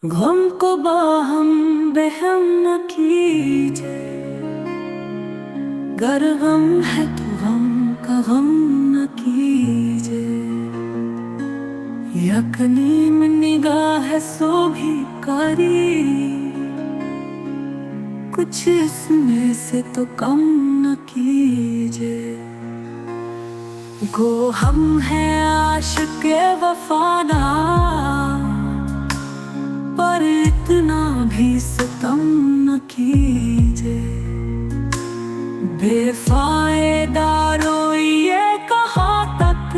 गम को बाहम बेहम न कीजिए। गर गम है तो गम का गम न कीजिए। यकनी में निगाह है सो भी कारी, कुछ इसमें से तो कम न कीजिए। गो हम हैं आशिक़ वफ़ादार, पर इतना भी सितम न कीजिए। बेफ़ायदारो ये कहाँ तक,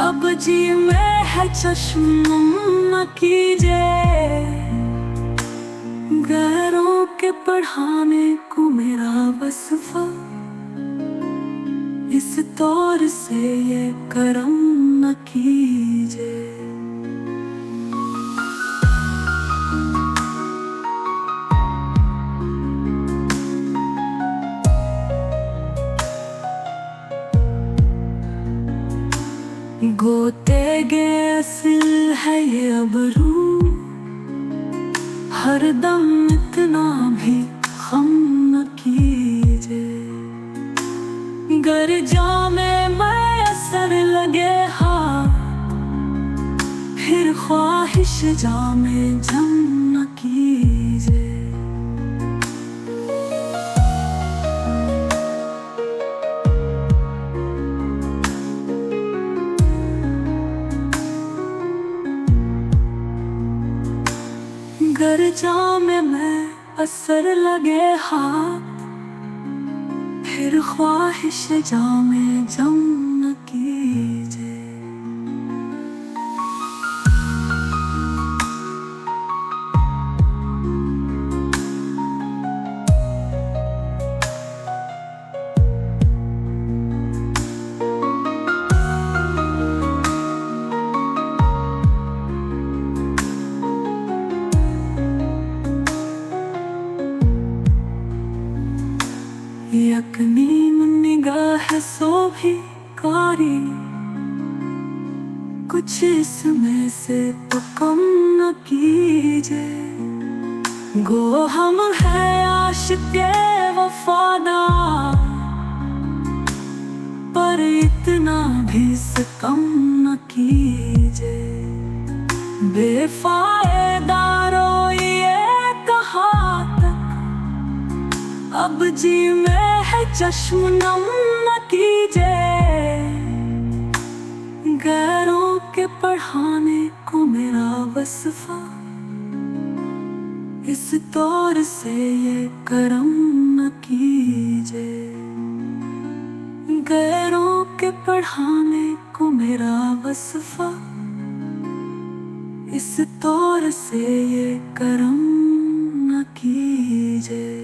अब जी में है चश्म न कीजिए। गैरों के पढ़ाने को मेरा वस्फ़ा, इस तौर से ये करम न कीजिए। गोते गे असल है ये अबरू, हर दम इतना भी हम न कीजिए। गर जामे मैं असर लगे हाँ, फिर ख्वाहिश जामे जम न कीजिए। गर जामे मैं असर लगे हाथ, फिर ख्वाहिश जामे जम न कीजिए। यकनी में निगाह है सो भी कारी, कुछ इसमें से तो कम न कीजिए। गो हम हैं आशिक़ वफ़ादार, पर इतना भी सितम न कीजिए। बेफ़ायदारो ये कहाँ तक, अब जी में है चश्म नम न कीजिए। गैरों के पढ़ाने को मेरा वस्फ़ा, इस तौर से ये करम न कीजिए। गैरों के पढ़ाने को मेरा वस्फ़ा, इस तौर से ये करम न कीजिए।